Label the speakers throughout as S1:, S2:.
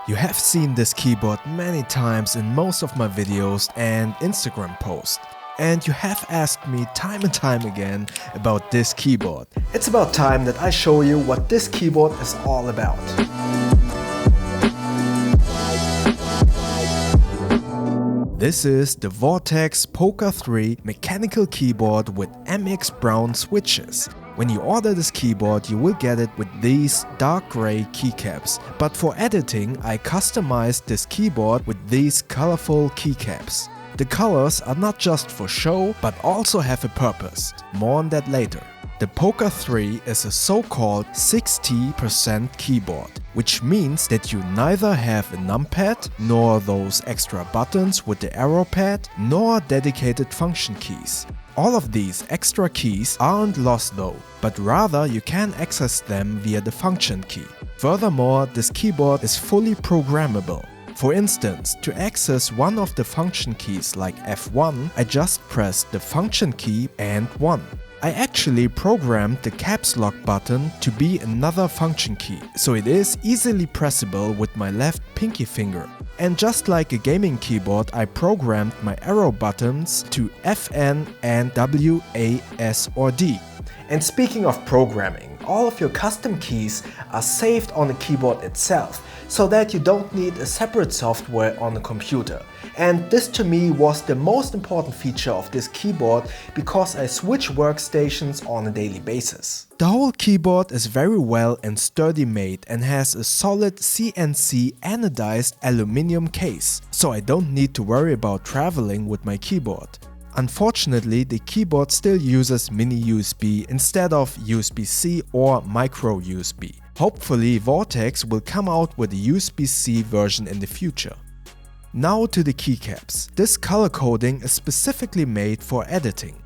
S1: You have seen this keyboard many times in most of my videos and Instagram posts. And you have asked me time and time again about this keyboard. It's about time that I show you what this keyboard is all about. This is the Vortex Poker3 mechanical keyboard with MX brown switches. When you order this keyboard, you will get it with these dark gray keycaps. But for editing, I customized this keyboard with these colorful keycaps. The colors are not just for show, but also have a purpose. More on that later. The Poker3 is a so-called 60% keyboard, which means that you neither have a numpad, nor those extra buttons with the arrow pad, nor dedicated function keys. All of these extra keys aren't lost though, but rather you can access them via the function key. Furthermore, this keyboard is fully programmable. For instance, to access one of the function keys like F1, I just press the function key and 1. I actually programmed the caps lock button to be another function key, so it is easily pressable with my left pinky finger. And just like a gaming keyboard, I programmed my arrow buttons to FN and W, A, S or D. And speaking of programming, all of your custom keys are saved on the keyboard itself, so that you don't need a separate software on the computer. And this to me was the most important feature of this keyboard because I switch workstations on a daily basis. The whole keyboard is very well and sturdy made and has a solid CNC anodized aluminum case, so I don't need to worry about traveling with my keyboard. Unfortunately, the keyboard still uses mini USB instead of USB-C or micro USB. Hopefully Vortex will come out with a USB-C version in the future. Now to the keycaps. This color coding is specifically made for editing.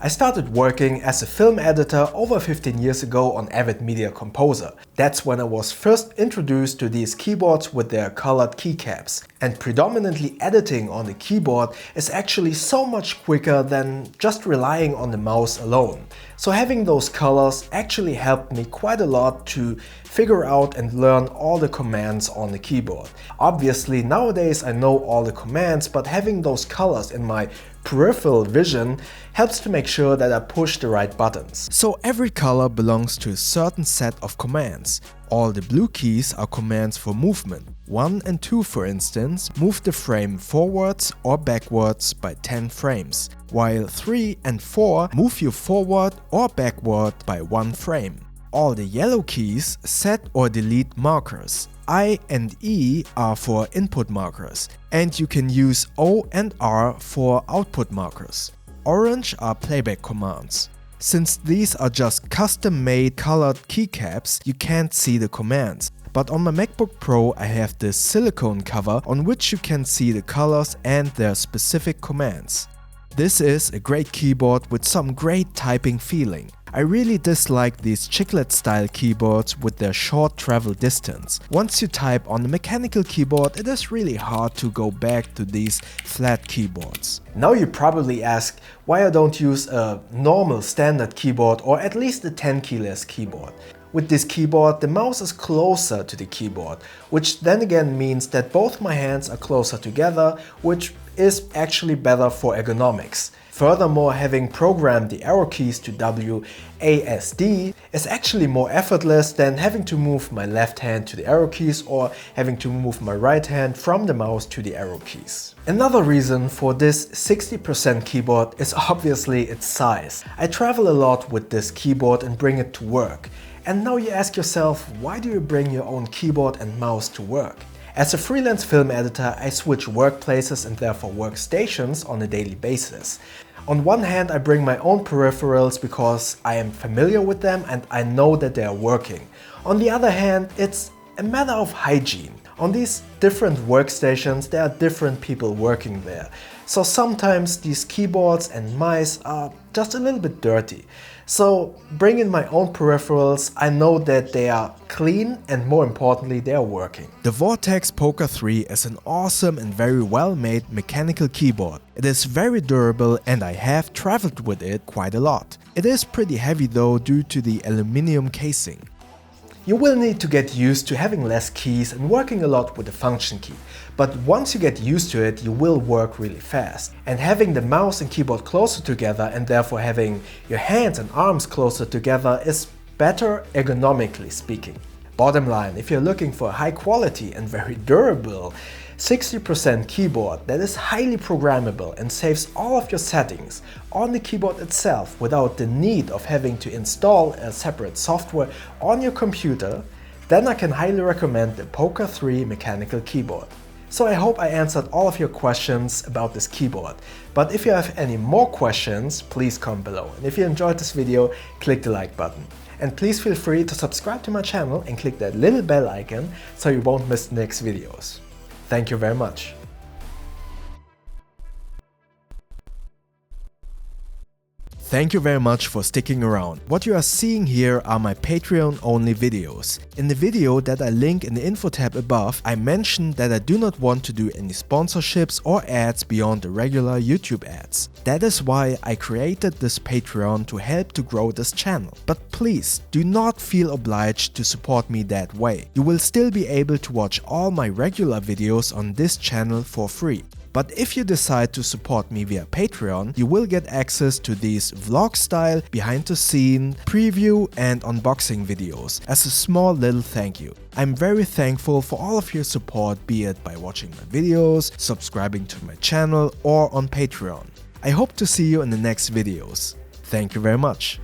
S1: I started working as a film editor over 15 years ago on Avid Media Composer. That's when I was first introduced to these keyboards with their colored keycaps. And predominantly editing on the keyboard is actually so much quicker than just relying on the mouse alone. So having those colors actually helped me quite a lot to figure out and learn all the commands on the keyboard. Obviously nowadays I know all the commands, but having those colors in my peripheral vision helps to make sure that I push the right buttons. So every color belongs to a certain set of commands. All the blue keys are commands for movement. 1 and 2, for instance, move the frame forwards or backwards by 10 frames, while 3 and 4 move you forward or backward by 1 frame. All the yellow keys set or delete markers. I and E are for input markers, and you can use O and R for output markers. Orange are playback commands. Since these are just custom-made colored keycaps, you can't see the commands. But on my MacBook Pro I have this silicone cover on which you can see the colors and their specific commands. This is a great keyboard with some great typing feeling. I really dislike these chiclet style keyboards with their short travel distance. Once you type on the mechanical keyboard, it is really hard to go back to these flat keyboards. Now you probably ask why I don't use a normal standard keyboard or at least a 10 keyless keyboard. With this keyboard, the mouse is closer to the keyboard, which then again means that both my hands are closer together, which is actually better for ergonomics. Furthermore, having programmed the arrow keys to WASD is actually more effortless than having to move my left hand to the arrow keys or having to move my right hand from the mouse to the arrow keys. Another reason for this 60% keyboard is obviously its size. I travel a lot with this keyboard and bring it to work. And now you ask yourself, why do you bring your own keyboard and mouse to work? As a freelance film editor, I switch workplaces and therefore workstations on a daily basis. On one hand, I bring my own peripherals because I am familiar with them and I know that they are working. On the other hand, it's a matter of hygiene. On these different workstations, there are different people working there. So sometimes these keyboards and mice are just a little bit dirty. So bringing my own peripherals, I know that they are clean and more importantly, they are working. The Vortex Poker3 is an awesome and very well made mechanical keyboard. It is very durable and I have traveled with it quite a lot. It is pretty heavy though due to the aluminum casing. You will need to get used to having less keys and working a lot with the function key. But once you get used to it, you will work really fast. And having the mouse and keyboard closer together and therefore having your hands and arms closer together is better ergonomically speaking. Bottom line, if you're looking for a high quality and very durable 60% keyboard that is highly programmable and saves all of your settings on the keyboard itself without the need of having to install a separate software on your computer, then I can highly recommend the Poker3 mechanical keyboard. So I hope I answered all of your questions about this keyboard. But if you have any more questions, please comment below. And if you enjoyed this video, click the like button. And please feel free to subscribe to my channel and click that little bell icon so you won't miss the next videos. Thank you very much. Thank you very much for sticking around. What you are seeing here are my Patreon only videos. In the video that I link in the info tab above, I mentioned that I do not want to do any sponsorships or ads beyond the regular YouTube ads. That is why I created this Patreon to help to grow this channel. But please do not feel obliged to support me that way. You will still be able to watch all my regular videos on this channel for free. But if you decide to support me via Patreon, you will get access to these vlog style, behind the scene, preview and unboxing videos as a small little thank you. I'm very thankful for all of your support, be it by watching my videos, subscribing to my channel or on Patreon. I hope to see you in the next videos. Thank you very much.